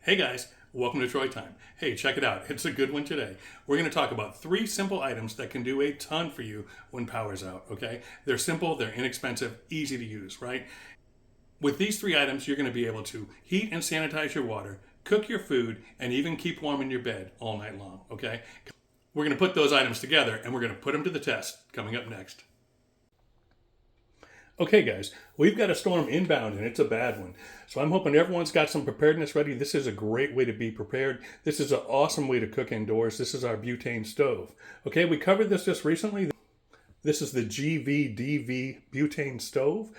Hey guys, welcome to Troy Time. Hey, check it out. It's a good one today. We're going to talk about 3 simple items that can do a ton for you when power's out, okay? They're simple, they're inexpensive, easy to use, right? With these 3 items, you're going to be able to heat and sanitize your water, cook your food, and even keep warm in your bed all night long, okay? We're going to put those items together and we're going to put them to the test coming up next. Okay, guys, we've got a storm inbound and it's a bad one. So I'm hoping everyone's got some preparedness ready. This is a great way to be prepared. This is an awesome way to cook indoors. This is our butane stove. Okay, we covered this just recently. This is the GVDV butane stove.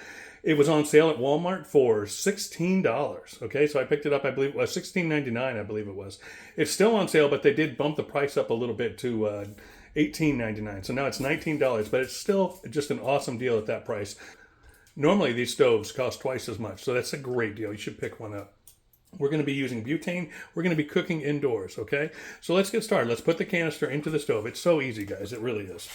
It was on sale at Walmart for $16. Okay, so I picked it up, I believe it was $16.99, I believe it was. It's still on sale, but they did bump the price up a little bit to $18.99. So now it's $19, but it's still just an awesome deal at that price. Normally, these stoves cost twice as much, so that's a great deal. You should pick one up. We're going to be using butane. We're going to be cooking indoors, okay? So let's get started. Let's put the canister into the stove. It's so easy, guys. It really is.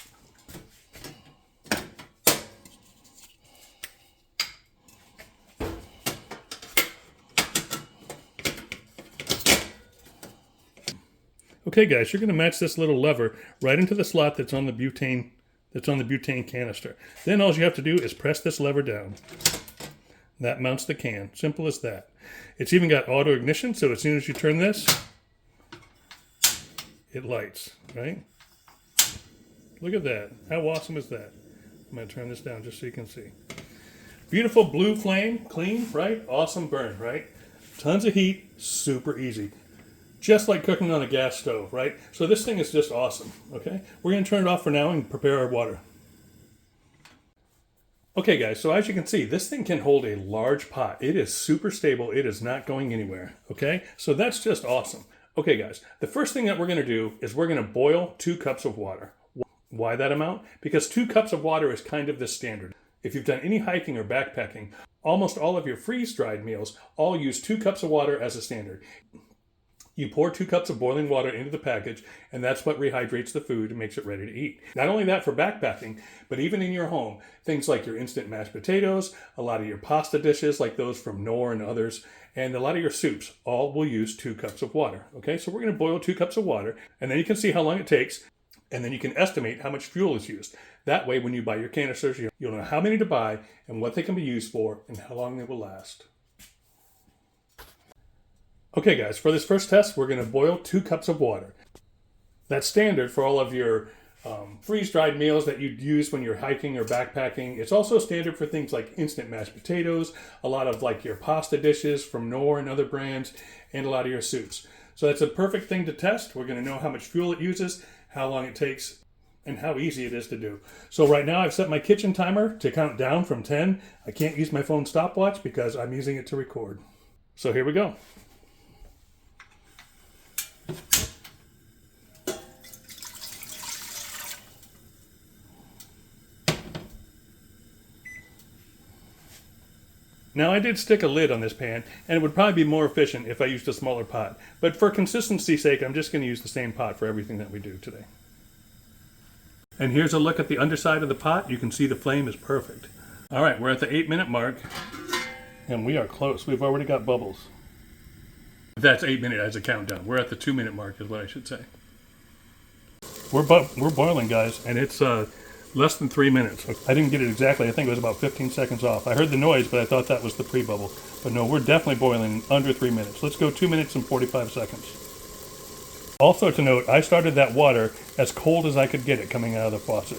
Okay, guys, you're going to match this little lever right into the slot that's on the butane canister. Then all you have to do is press this lever down. That mounts the can. Simple as that. It's even got auto ignition, so as soon as you turn this, it lights, right? Look at that. How awesome is that? I'm going to turn this down just so you can see. Beautiful blue flame, clean, right? Awesome burn, right? Tons of heat, super easy. Just like cooking on a gas stove, right? So this thing is just awesome, okay? We're going to turn it off for now and prepare our water. Okay, guys, so as you can see, this thing can hold a large pot. It is super stable. It is not going anywhere, okay? So that's just awesome. Okay, guys, the first thing that we're going to do is we're going to boil 2 cups of water. Why that amount? Because 2 cups of water is kind of the standard. If you've done any hiking or backpacking, almost all of your freeze-dried meals all use 2 cups of water as a standard. You pour 2 cups of boiling water into the package, and that's what rehydrates the food and makes it ready to eat. Not only that for backpacking, but even in your home, things like your instant mashed potatoes, a lot of your pasta dishes like those from Knorr and others, and a lot of your soups all will use 2 cups of water. Okay, so we're going to boil 2 cups of water, and then you can see how long it takes, and then you can estimate how much fuel is used. That way, when you buy your canisters, you'll know how many to buy and what they can be used for and how long they will last. Okay, guys, for this first test, we're going to boil 2 cups of water. That's standard for all of your freeze-dried meals that you'd use when you're hiking or backpacking. It's also standard for things like instant mashed potatoes, a lot of like your pasta dishes from Knorr and other brands, and a lot of your soups. So that's a perfect thing to test. We're going to know how much fuel it uses, how long it takes, and how easy it is to do. So right now I've set my kitchen timer to count down from 10. I can't use my phone stopwatch because I'm using it to record. So here we go. Now I did stick a lid on this pan, and it would probably be more efficient if I used a smaller pot. But for consistency's sake, I'm just going to use the same pot for everything that we do today. And here's a look at the underside of the pot. You can see the flame is perfect. All right, we're at the 8-minute mark, and we are close. We've already got bubbles. That's 8 minutes as a countdown. We're at the 2-minute mark is what I should say. We're boiling, guys, and it's less than 3 minutes. I didn't get it exactly. I think it was about 15 seconds off. I heard the noise, but I thought that was the pre-bubble. But no, we're definitely boiling under 3 minutes. Let's go 2 minutes and 45 seconds. Also to note, I started that water as cold as I could get it coming out of the faucet.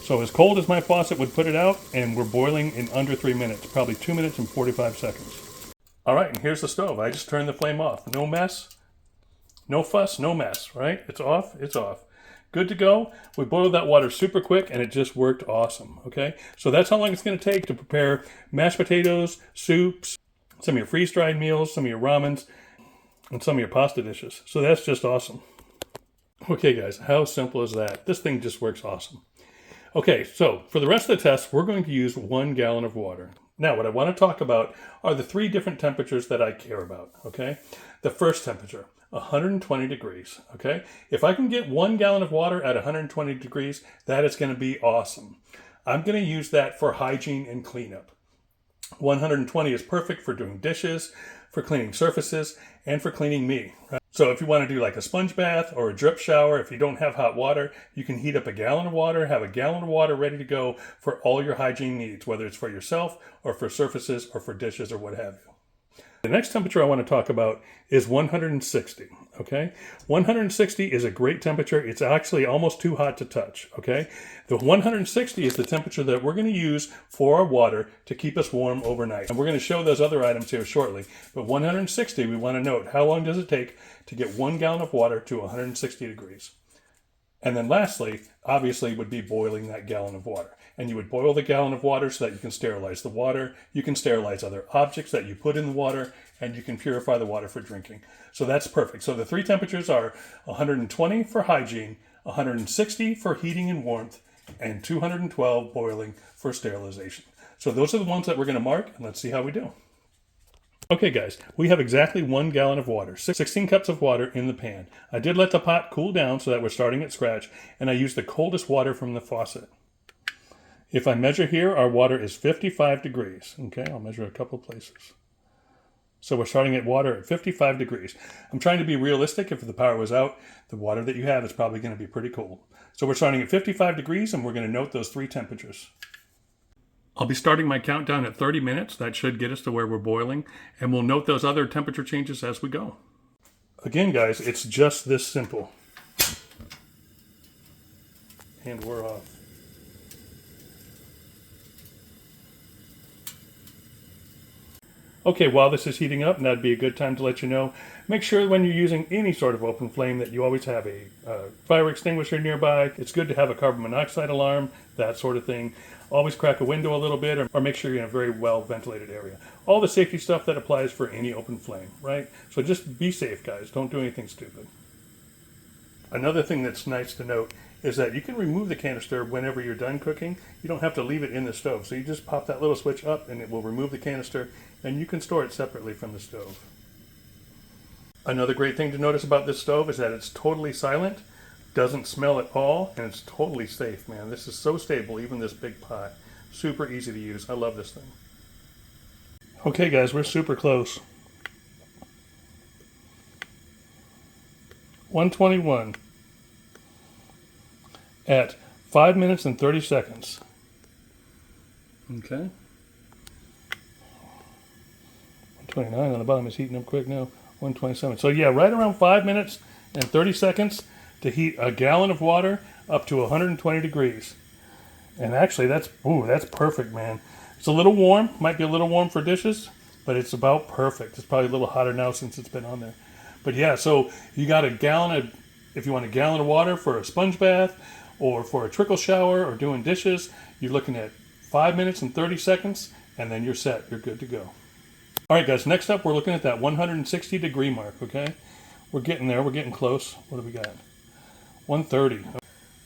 So as cold as my faucet would put it out, and we're boiling in under 3 minutes, probably 2 minutes and 45 seconds. All right, and here's the stove. I just turned the flame off. No mess, no fuss, no mess, right? It's off, it's off. Good to go. We boiled that water super quick, and it just worked awesome, okay? So that's how long it's going to take to prepare mashed potatoes, soups, some of your freeze-dried meals, some of your ramens, and some of your pasta dishes. So that's just awesome. Okay, guys, how simple is that? This thing just works awesome. Okay, so for the rest of the test, we're going to use 1 gallon of water. Now, what I want to talk about are the 3 different temperatures that I care about, okay? The first temperature, 120 degrees, okay? If I can get 1 gallon of water at 120 degrees, that is going to be awesome. I'm going to use that for hygiene and cleanup. 120 is perfect for doing dishes, for cleaning surfaces, and for cleaning me. Right? So if you want to do like a sponge bath or a drip shower, if you don't have hot water, you can heat up a gallon of water, have a gallon of water ready to go for all your hygiene needs, whether it's for yourself or for surfaces or for dishes or what have you. The next temperature I want to talk about is 160, okay? 160 is a great temperature. It's actually almost too hot to touch, okay? The 160 is the temperature that we're going to use for our water to keep us warm overnight. And we're going to show those other items here shortly. But 160, we want to note, how long does it take to get 1 gallon of water to 160 degrees? And then lastly, obviously, would be boiling that gallon of water. And you would boil the gallon of water so that you can sterilize the water, you can sterilize other objects that you put in the water, and you can purify the water for drinking. So that's perfect. So the three temperatures are 120 for hygiene, 160 for heating and warmth, and 212 boiling for sterilization. So those are the ones that we're going to mark, and let's see how we do. Okay guys, we have exactly 1 gallon of water, 16 cups of water in the pan. I did let the pot cool down so that we're starting at scratch, and I used the coldest water from the faucet. If I measure here, our water is 55 degrees. Okay, I'll measure a couple places. So we're starting at water at 55 degrees. I'm trying to be realistic. If the power was out, the water that you have is probably going to be pretty cold. So we're starting at 55 degrees, and we're going to note those three temperatures. I'll be starting my countdown at 30 minutes. That should get us to where we're boiling, and we'll note those other temperature changes as we go. Again, guys, it's just this simple. And we're off. Okay, while this is heating up, and that'd be a good time to let you know, make sure when you're using any sort of open flame that you always have a fire extinguisher nearby. It's good to have a carbon monoxide alarm, that sort of thing. Always crack a window a little bit, or make sure you're in a very well-ventilated area. All the safety stuff that applies for any open flame, right? So just be safe, guys. Don't do anything stupid. Another thing that's nice to note is that you can remove the canister whenever you're done cooking. You don't have to leave it in the stove. So you just pop that little switch up and it will remove the canister, and you can store it separately from the stove. Another great thing to notice about this stove is that it's totally silent, doesn't smell at all, and it's totally safe, man. This is so stable, even this big pot. Super easy to use. I love this thing. Okay guys, we're super close. 121 at 5 minutes and 30 seconds. Okay. 129 on the bottom is heating up quick now. 127. So yeah, right around 5 minutes and 30 seconds to heat a gallon of water up to 120 degrees. And actually that's perfect, man. It's a little warm, might be a little warm for dishes, but it's about perfect. It's probably a little hotter now since it's been on there. But yeah, so you got a gallon of, if you want a gallon of water for a sponge bath or for a trickle shower or doing dishes, you're looking at 5 minutes and 30 seconds, and then you're set. You're good to go. All right, guys, next up, we're looking at that 160 degree mark, okay? We're getting there. We're getting close. What do we got? 130.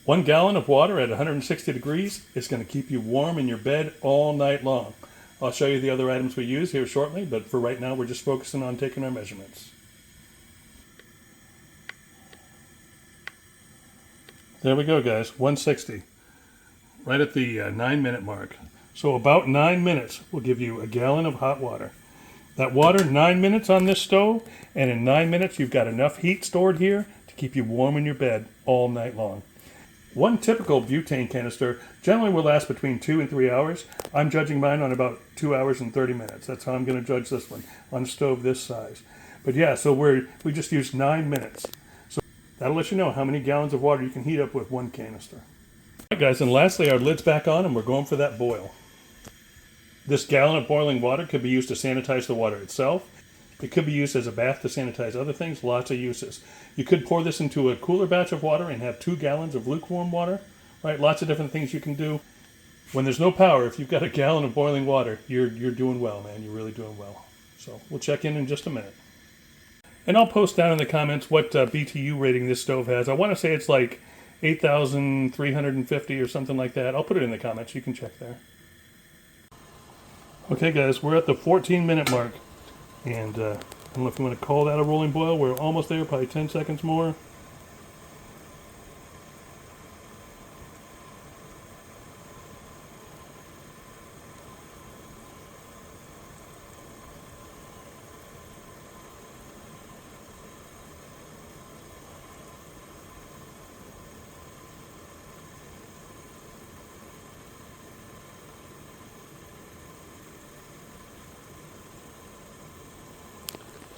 1 gallon of water at 160 degrees is going to keep you warm in your bed all night long. I'll show you the other items we use here shortly, but for right now, we're just focusing on taking our measurements. There we go, guys, 160, right at the 9-minute mark. So about 9 minutes will give you a gallon of hot water. That water, 9 minutes on this stove, and in 9 minutes you've got enough heat stored here to keep you warm in your bed all night long. One typical butane canister generally will last between 2 and 3 hours. I'm judging mine on about 2 hours and 30 minutes. That's how I'm going to judge this one on a stove this size. But yeah, so we just used 9 minutes. That'll let you know how many gallons of water you can heat up with one canister. All right, guys, and lastly, our lid's back on, and we're going for that boil. This gallon of boiling water could be used to sanitize the water itself. It could be used as a bath to sanitize other things, lots of uses. You could pour this into a cooler batch of water and have 2 gallons of lukewarm water, right? Lots of different things you can do. When there's no power, if you've got a gallon of boiling water, you're doing well, man. You're really doing well. So we'll check in just a minute. And I'll post down in the comments what BTU rating this stove has. I want to say it's like 8,350 or something like that. I'll put it in the comments. You can check there. Okay, guys, we're at the 14-minute mark. And I don't know if you want to call that a rolling boil. We're almost there, probably 10 seconds more.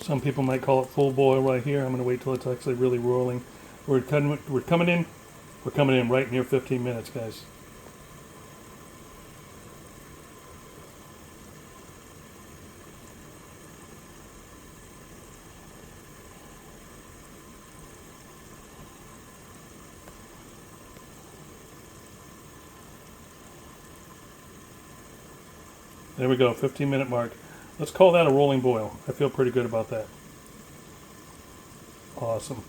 Some people might call it full boil right here. I'm going to wait till it's actually really rolling. We're coming in right near 15 minutes, guys. There we go, 15-minute mark. Let's call that a rolling boil. I feel pretty good about that. Awesome.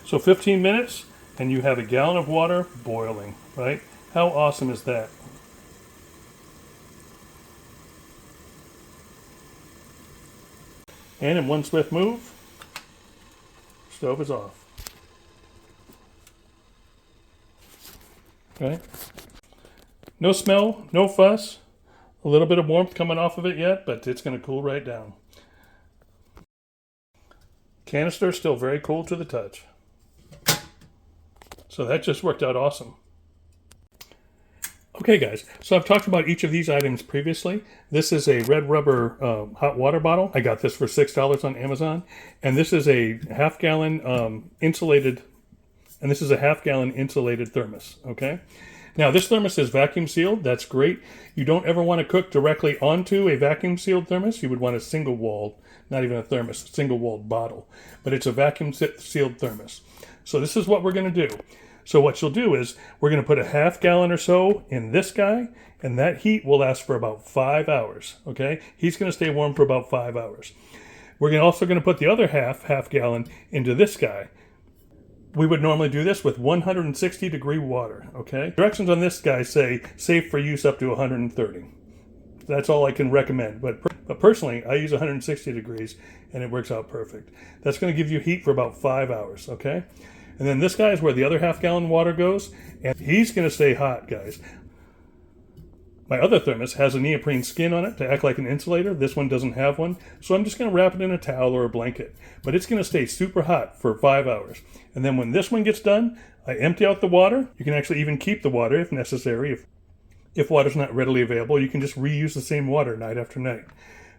So 15 minutes, and you have a gallon of water boiling, right? How awesome is that? And in one swift move, stove is off. Okay? No smell, no fuss. A little bit of warmth coming off of it yet, but it's going to cool right down. Canister still very cold to the touch. So that just worked out awesome. Okay guys, so I've talked about each of these items previously. This is a red rubber hot water bottle. I got this for $6 on Amazon. And this is a half-gallon insulated thermos, okay? Now, this thermos is vacuum sealed. That's great. You don't ever want to cook directly onto a vacuum sealed thermos. You would want a single walled, not even a thermos, single walled bottle. But it's a vacuum sealed thermos. So this is what we're going to do. So what you'll do is we're going to put a half gallon or so in this guy, and that heat will last for about 5 hours, okay? He's going to stay warm for about 5 hours. We're also going to put the other half gallon into this guy. We would normally do this with 160 degree water, okay? Directions on this guy say safe for use up to 130. That's all I can recommend. But personally, I use 160 degrees and it works out perfect. That's going to give you heat for about 5 hours, okay? And then this guy is where the other half gallon water goes, and he's going to stay hot, guys. My other thermos has a neoprene skin on it to act like an insulator. This one doesn't have one, so I'm just going to wrap it in a towel or a blanket. But it's going to stay super hot for 5 hours. And then when this one gets done, I empty out the water. You can actually even keep the water if necessary. If water's not readily available, you can just reuse the same water night after night.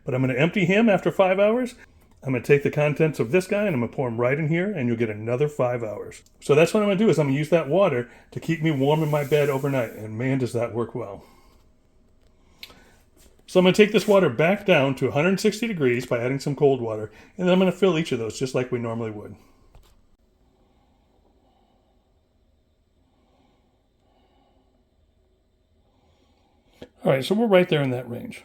But I'm going to empty him after 5 hours. I'm going to take the contents of this guy and I'm going to pour them right in here, and you'll get another 5 hours. So that's what I'm going to do, is I'm going to use that water to keep me warm in my bed overnight. And man, does that work well. So I'm going to take this water back down to 160 degrees by adding some cold water, and then I'm going to fill each of those just like we normally would. All right, so we're right there in that range.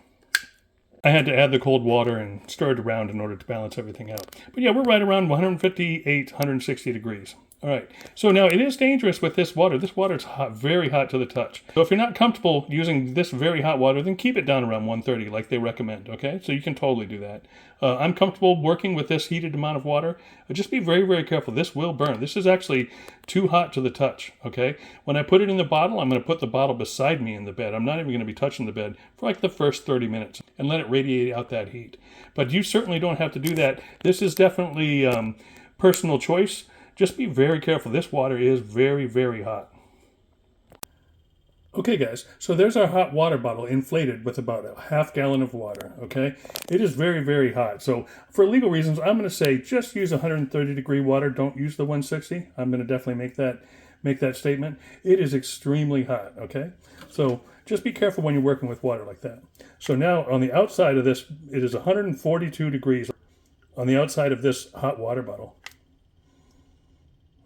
I had to add the cold water and stir it around in order to balance everything out. But yeah, we're right around 158, 160 degrees. All right, so now it is dangerous with this water. This water is hot, very hot to the touch. So if you're not comfortable using this very hot water, then keep it down around 130 like they recommend, okay? So you can totally do that. I'm comfortable working with this heated amount of water. Just be very, very careful. This will burn. This is actually too hot to the touch, okay? When I put it in the bottle, I'm going to put the bottle beside me in the bed. I'm not even going to be touching the bed for like the first 30 minutes and let it radiate out that heat. But you certainly don't have to do that. This is definitely personal choice. Just be very careful. This water is very, very hot. Okay, guys, so there's our hot water bottle inflated with about a half gallon of water, okay? It is very, very hot. So for legal reasons, I'm going to say just use 130 degree water. Don't use the 160. I'm going to definitely make that statement. It is extremely hot, okay? So just be careful when you're working with water like that. So now on the outside of this, it is 142 degrees on the outside of this hot water bottle.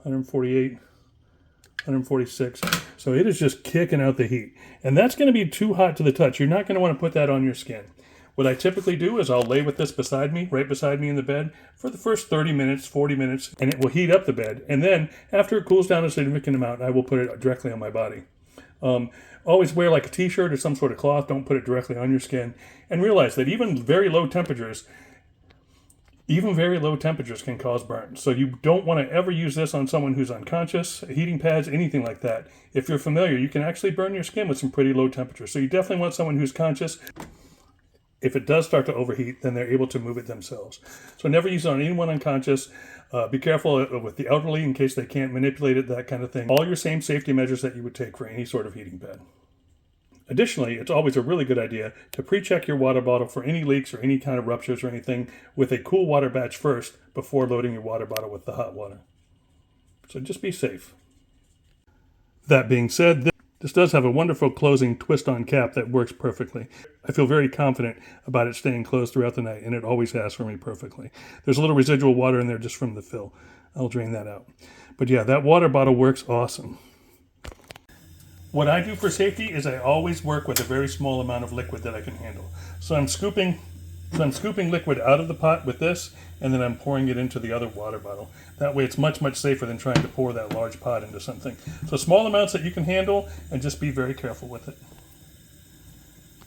148, 146. So it is just kicking out the heat. And that's going to be too hot to the touch. You're not going to want to put that on your skin. What I typically do is I'll lay with this beside me, right beside me in the bed, for the first 30 minutes, 40 minutes, and it will heat up the bed. And then after it cools down a significant amount, I will put it directly on my body. Always wear like a t-shirt or some sort of cloth. Don't put it directly on your skin. And realize that even very low temperatures can cause burns. So you don't want to ever use this on someone who's unconscious, heating pads, anything like that. If you're familiar, you can actually burn your skin with some pretty low temperatures. So you definitely want someone who's conscious. If it does start to overheat, then they're able to move it themselves. So never use it on anyone unconscious. Be careful with the elderly in case they can't manipulate it, that kind of thing. All your same safety measures that you would take for any sort of heating pad. Additionally, it's always a really good idea to pre-check your water bottle for any leaks or any kind of ruptures or anything with a cool water batch first before loading your water bottle with the hot water. So just be safe. That being said, this does have a wonderful closing twist-on cap that works perfectly. I feel very confident about it staying closed throughout the night, and it always has for me perfectly. There's a little residual water in there just from the fill. I'll drain that out. But yeah, that water bottle works awesome. What I do for safety is I always work with a very small amount of liquid that I can handle. So I'm scooping liquid out of the pot with this, and then I'm pouring it into the other water bottle. That way it's much, much safer than trying to pour that large pot into something. So small amounts that you can handle, and just be very careful with it.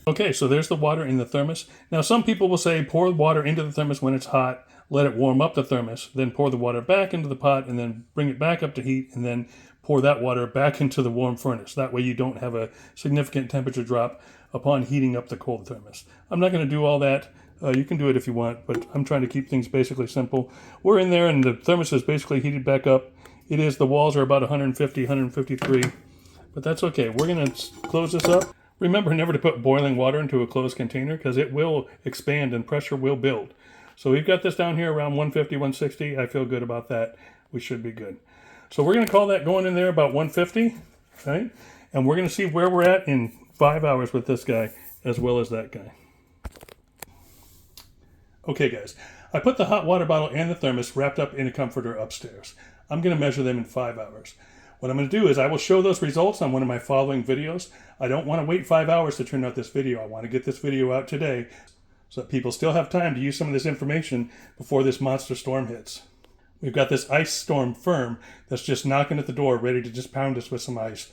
Okay, so there's the water in the thermos. Now some people will say pour water into the thermos when it's hot, let it warm up the thermos, then pour the water back into the pot, and then bring it back up to heat, and then pour that water back into the warm furnace. That way you don't have a significant temperature drop upon heating up the cold thermos. I'm not going to do all that. You can do it if you want, but I'm trying to keep things basically simple. We're in there and the thermos is basically heated back up. The walls are about 150, 153, but that's okay. We're going to close this up. Remember never to put boiling water into a closed container because it will expand and pressure will build. So we've got this down here around 150, 160. I feel good about that. We should be good. So we're going to call that going in there about 150, right? And we're going to see where we're at in 5 hours with this guy as well as that guy. Okay guys, I put the hot water bottle and the thermos wrapped up in a comforter upstairs. I'm going to measure them in 5 hours. What I'm going to do is I will show those results on one of my following videos. I don't want to wait 5 hours to turn out this video. I want to get this video out today so that people still have time to use some of this information before this monster storm hits. We've got this ice storm firm that's just knocking at the door ready to just pound us with some ice.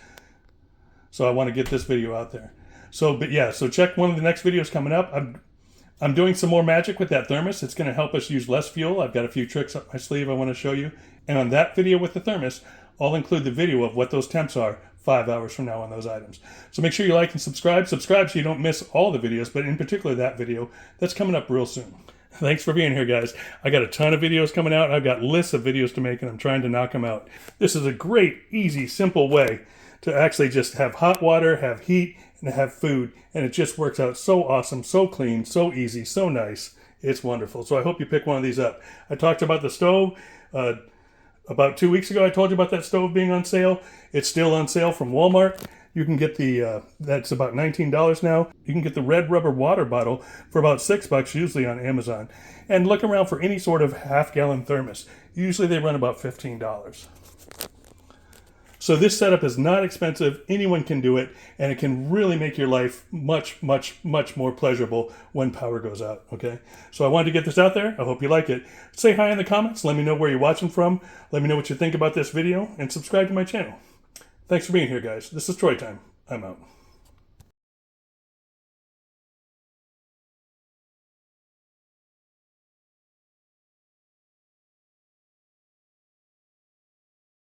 So I want to get this video out there. So check one of the next videos coming up. I'm doing some more magic with that thermos. It's going to help us use less fuel. I've got a few tricks up my sleeve I want to show you. And on that video with the thermos, I'll include the video of what those temps are 5 hours from now on those items. So make sure you like and subscribe. Subscribe so you don't miss all the videos, but in particular that video that's coming up real soon. Thanks for being here, guys. I got a ton of videos coming out. I've got lists of videos to make, and I'm trying to knock them out. This is a great, easy, simple way to actually just have hot water, have heat, and have food. And it just works out so awesome, so clean, so easy, so nice. It's wonderful. So I hope you pick one of these up. I talked about the stove. About 2 weeks ago, I told you about that stove being on sale. It's still on sale from Walmart. You can get that's about $19 now. You can get the red rubber water bottle for about $6 usually on Amazon. And look around for any sort of half-gallon thermos. Usually they run about $15. So this setup is not expensive. Anyone can do it, and it can really make your life much, much, much more pleasurable when power goes out, okay? So I wanted to get this out there. I hope you like it. Say hi in the comments. Let me know where you're watching from. Let me know what you think about this video, and subscribe to my channel. Thanks for being here, guys. This is Troy Time. I'm out.